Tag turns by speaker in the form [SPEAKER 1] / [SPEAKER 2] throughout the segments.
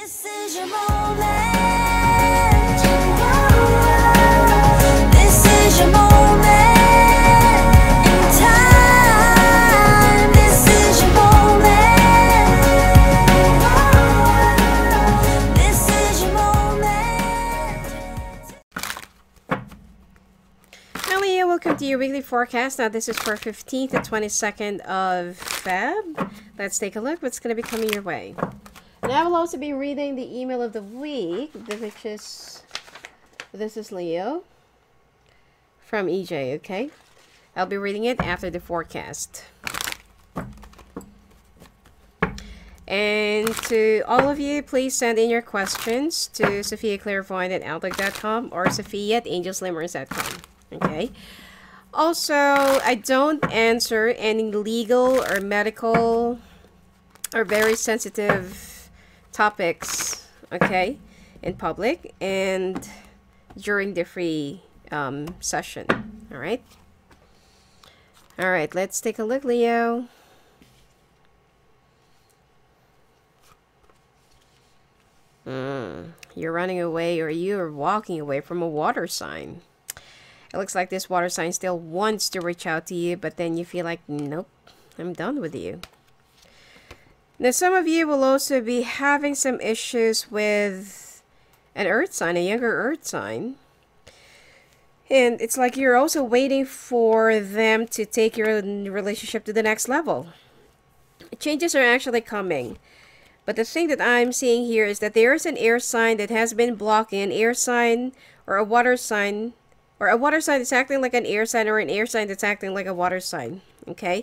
[SPEAKER 1] This is your moment. This is your moment in time. This is your moment. This is your moment.
[SPEAKER 2] Hello, welcome to your weekly forecast. Now this is for 15th to 22nd of Feb. Let's take a look what's going to be coming your way. And I will also be reading the email of the week, which is, this is Leo from EJ, okay? I'll be reading it after the forecast. And to all of you, please send in your questions to sophiaclairvoyant@outlook.com or sophia@angelslimmers.com, okay? Also, I don't answer any legal or medical or very sensitive topics, okay, in public and during the free session. All right, let's take a look, Leo. You're running away, or you're walking away from a water sign. It looks like this water sign still wants to reach out to you, but then you feel like, nope, I'm done with you. Now, some of you will also be having some issues with an earth sign, a younger earth sign. And it's like you're also waiting for them to take your relationship to the next level. Changes are actually coming. But the thing that I'm seeing here is that there's an air sign that has been blocking an air sign or a water sign, or a water sign that's acting like an air sign, or an air sign that's acting like a water sign. Okay?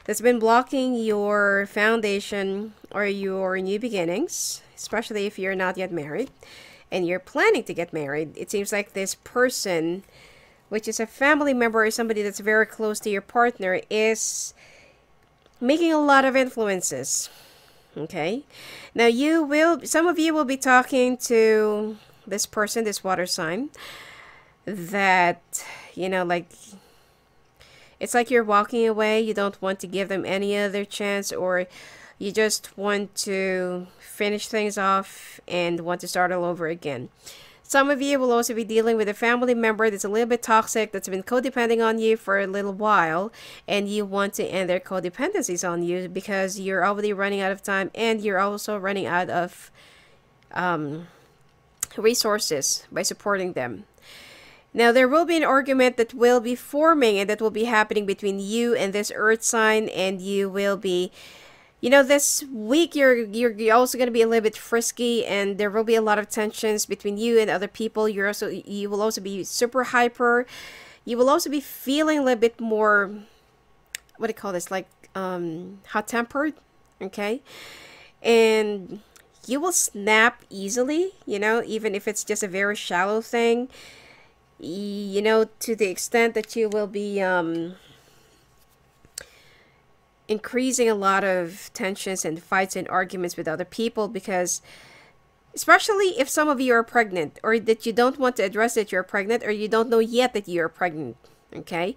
[SPEAKER 2] That's been blocking your foundation or your new beginnings, especially if you're not yet married and you're planning to get married. It seems like this person, which is a family member or somebody that's very close to your partner, is making a lot of influences. Okay, now some of you will be talking to this person, this water sign, that, you know, like, it's like you're walking away. You don't want to give them any other chance, or you just want to finish things off and want to start all over again. Some of you will also be dealing with a family member that's a little bit toxic, that's been codepending on you for a little while, and you want to end their codependencies on you because you're already running out of time, and you're also running out of resources by supporting them. Now, there will be an argument that will be forming, and that will be happening between you and this earth sign, and you will be, you know, this week you're also going to be a little bit frisky, and there will be a lot of tensions between you and other people. You will also be super hyper. You will also be feeling a little bit more, what do you call this, like hot-tempered, okay? And you will snap easily, you know, even if it's just a very shallow thing. You know, to the extent that you will be increasing a lot of tensions and fights and arguments with other people, because especially if some of you are pregnant, or that you don't want to address that you're pregnant, or you don't know yet that you're pregnant, okay?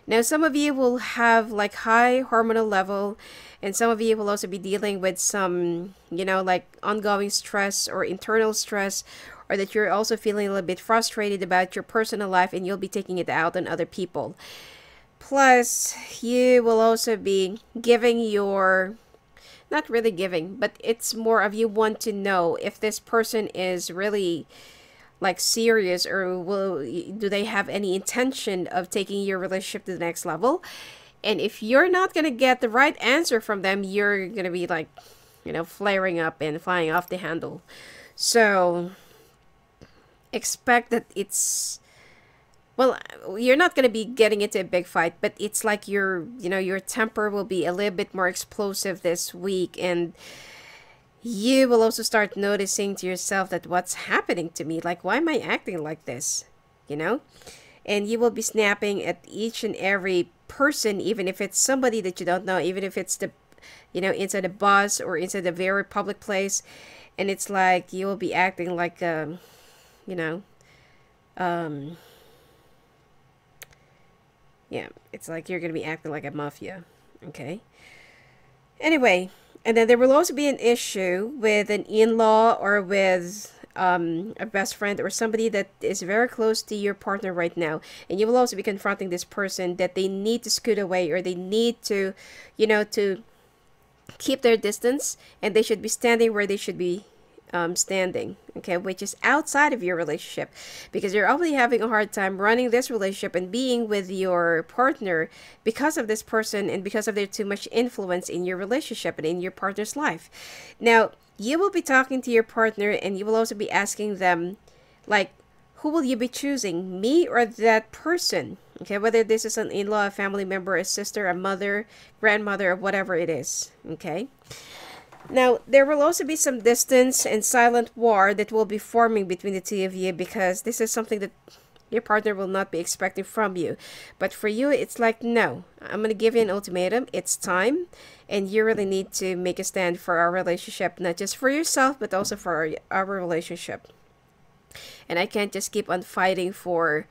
[SPEAKER 2] Now, some of you will have like high hormonal level, and some of you will also be dealing with some, you know, like ongoing stress or internal stress, or that you're also feeling a little bit frustrated about your personal life, and you'll be taking it out on other people. Plus, you will also be giving your, not really giving, but it's more of you want to know if this person is really like serious, or do they have any intention of taking your relationship to the next level. And if you're not going to get the right answer from them, you're going to be like, you know, flaring up and flying off the handle. So expect that it's, well, you're not going to be getting into a big fight, but it's like your temper will be a little bit more explosive this week, and you will also start noticing to yourself that what's happening to me, like, why am I acting like this, you know? And you will be snapping at each and every person, even if it's somebody that you don't know, even if it's the, you know, inside a bus or inside a very public place, and it's like you will be acting like you know, yeah, it's like you're going to be acting like a mafia, okay? Anyway, And then there will also be an issue with an in-law or with a best friend or somebody that is very close to your partner right now. And you will also be confronting this person that they need to scoot away, or they need to, to keep their distance, and they should be standing where they should be standing, okay, which is outside of your relationship, because you're already having a hard time running this relationship and being with your partner because of this person and because of their too much influence in your relationship and in your partner's life. Now, you will be talking to your partner, and you will also be asking them, like, who will you be choosing, me or that person? Okay, whether this is an in-law, a family member, a sister, a mother, grandmother, or whatever it is. Okay. Now, there will also be some distance and silent war that will be forming between the two of you, because this is something that your partner will not be expecting from you. But for you, it's like, no, I'm going to give you an ultimatum. It's time. And you really need to make a stand for our relationship, not just for yourself, but also for our relationship. And I can't just keep on fighting for,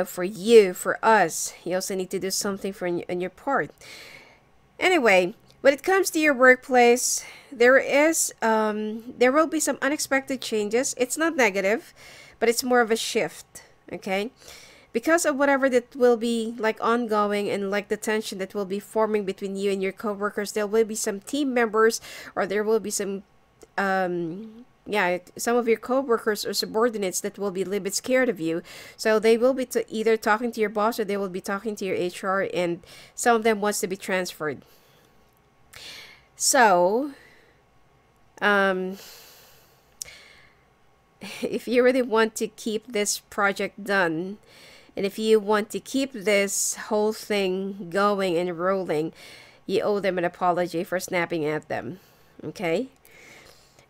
[SPEAKER 2] for you, for us. You also need to do something on your part. Anyway, when it comes to your workplace, there will be some unexpected changes. It's not negative, but it's more of a shift, okay? Because of whatever that will be like ongoing, and like the tension that will be forming between you and your coworkers, there will be some team members, or there will be some some of your coworkers or subordinates that will be a little bit scared of you. So they will be either talking to your boss, or they will be talking to your HR, and some of them wants to be transferred. So, if you really want to keep this project done, and if you want to keep this whole thing going and rolling, you owe them an apology for snapping at them. Okay?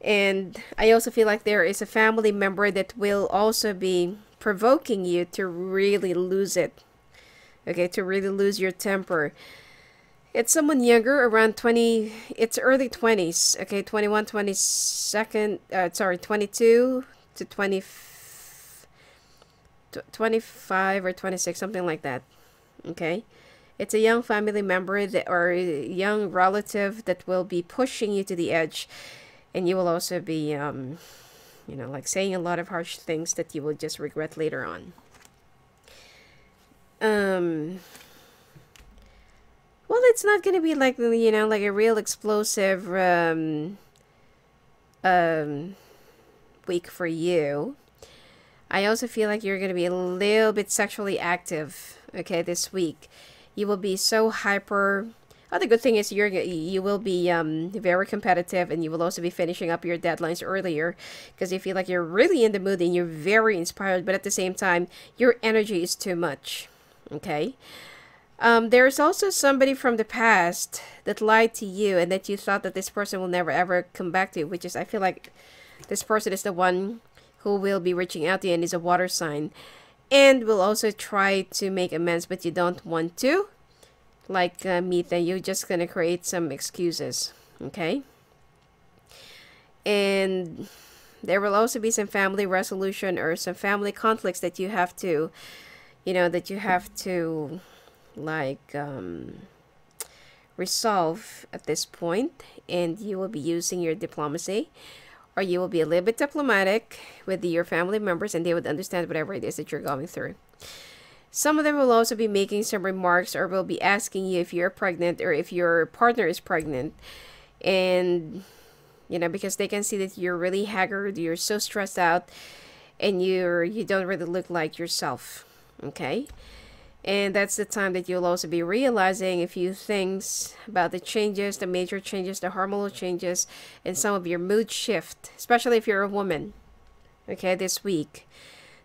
[SPEAKER 2] And I also feel like there is a family member that will also be provoking you to really lose it. Okay? To really lose your temper. It's someone younger, around 20, it's early 20s, okay, 21, 22 to 20, 25 or 26, something like that, okay? It's a young family member or a young relative that will be pushing you to the edge, and you will also be, like saying a lot of harsh things that you will just regret later on. Well, it's not going to be like, like a real explosive week for you. I also feel like you're going to be a little bit sexually active, okay, this week. You will be so hyper. Other good thing is you will be very competitive, and you will also be finishing up your deadlines earlier, because you feel like you're really in the mood and you're very inspired, but at the same time, your energy is too much, okay? There's also somebody from the past that lied to you, and that you thought that this person will never ever come back to you, which is, I feel like this person is the one who will be reaching out to you, and is a water sign, and will also try to make amends, but you don't want to. Like Mita, you're just going to create some excuses, okay? And there will also be some family resolution or some family conflicts that you have to, like resolve at this point, and you will be using your diplomacy, or you will be a little bit diplomatic with your family members, and they would understand whatever it is that you're going through. Some of them will also be making some remarks, or will be asking you if you're pregnant, or if your partner is pregnant, and because they can see that you're really haggard, you're so stressed out, and you don't really look like yourself, okay? And that's the time that you'll also be realizing a few things about the changes, the major changes, the hormonal changes, and some of your mood shift, especially if you're a woman, okay, this week.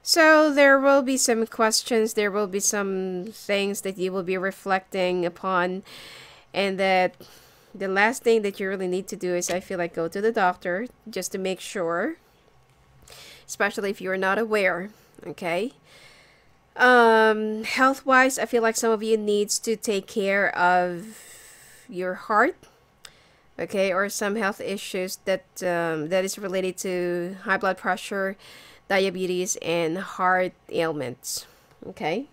[SPEAKER 2] So there will be some questions, there will be some things that you will be reflecting upon, and that the last thing that you really need to do is, I feel like, go to the doctor just to make sure, especially if you're not aware, okay? Health-wise, I feel like some of you needs to take care of your heart, okay, or some health issues that that is related to high blood pressure, diabetes, and heart ailments, okay?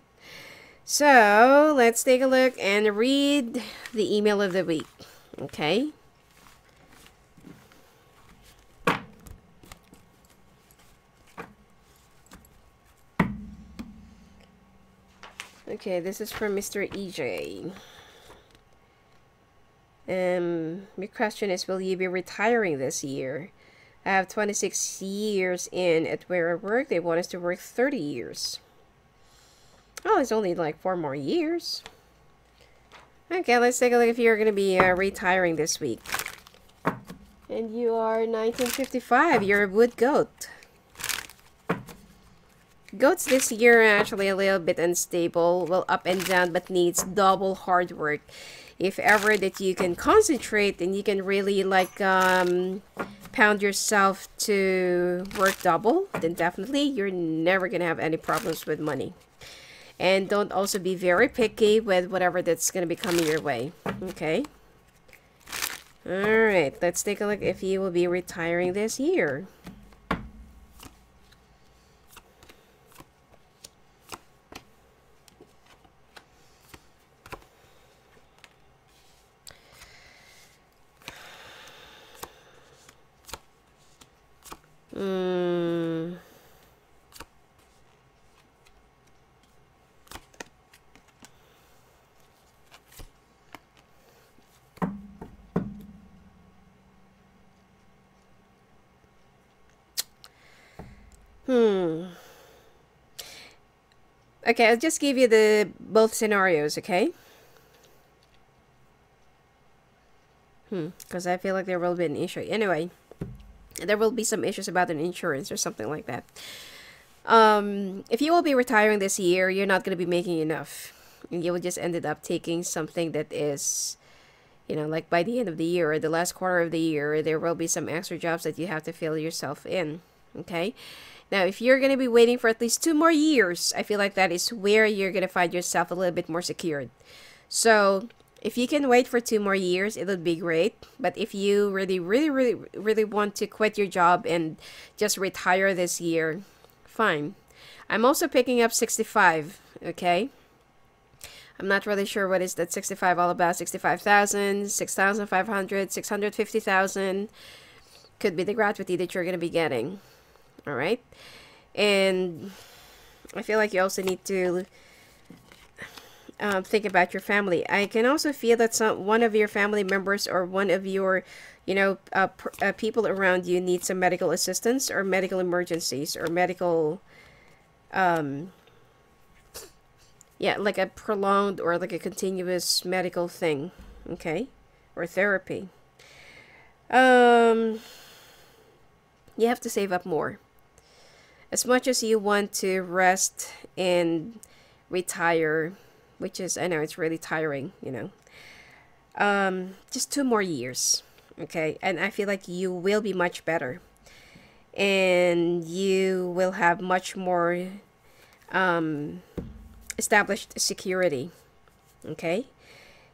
[SPEAKER 2] So let's take a look and read the email of the week, okay? Okay, this is from Mr. EJ. Your question is, will you be retiring this year? I have 26 years in at where I work. They want us to work 30 years. Oh, it's only like 4 more years. Okay, let's take a look if you're going to be retiring this week. And you are 1955. You're a wood goat. Goats this year are actually a little bit unstable, well, up and down, but needs double hard work. If ever that you can concentrate and you can really like pound yourself to work double, then definitely you're never gonna have any problems with money. And don't also be very picky with whatever that's gonna be coming your way. Okay. All right, let's take a look if you will be retiring this year. Okay, I'll just give you the both scenarios, okay? Because I feel like there will be an issue. Anyway, there will be some issues about an insurance or something like that. If you will be retiring this year, you're not going to be making enough. And you will just ended up taking something that is, you know, like by the end of the year or the last quarter of the year, there will be some extra jobs that you have to fill yourself in, okay? Now, if you're going to be waiting for at least 2 more years, I feel like that is where you're going to find yourself a little bit more secured. So, if you can wait for 2 more years, it would be great. But if you really want to quit your job and just retire this year, fine. I'm also picking up 65, okay? I'm not really sure what is that 65 all about. 65,000, 6,500, 650,000. Could be the gratuity that you're going to be getting. All right? And I feel like you also need to think about your family. I can also feel that one of your family members or one of your, you know, people around you need some medical assistance or medical emergencies or medical, yeah, like a prolonged or like a continuous medical thing, okay, or therapy. You have to save up more. As much as you want to rest and retire, which is, I know it's really tiring, you know. Just 2 more years, okay? And I feel like you will be much better. And you will have much more established security, okay?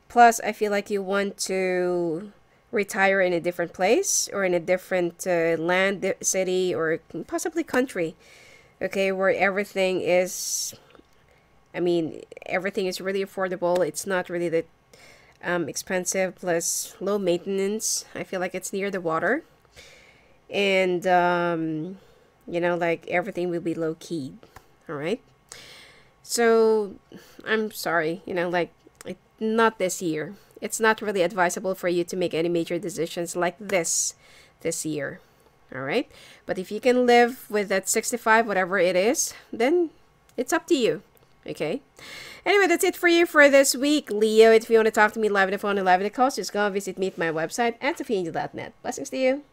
[SPEAKER 2] Plus, I feel like you want to retire in a different place or in a different land, city, or possibly country, okay, where everything is, I mean, everything is really affordable. It's not really that expensive, plus low maintenance. I feel like it's near the water. And, you know, like everything will be low key. All right. So I'm sorry, you know, like not this year. It's not really advisable for you to make any major decisions like this year. All right. But if you can live with that 65, whatever it is, then it's up to you. Okay. Anyway, that's it for you for this week, Leo. If you want to talk to me live on the phone and live on the calls, just go visit me at my website at sophiaangel.net. Blessings to you.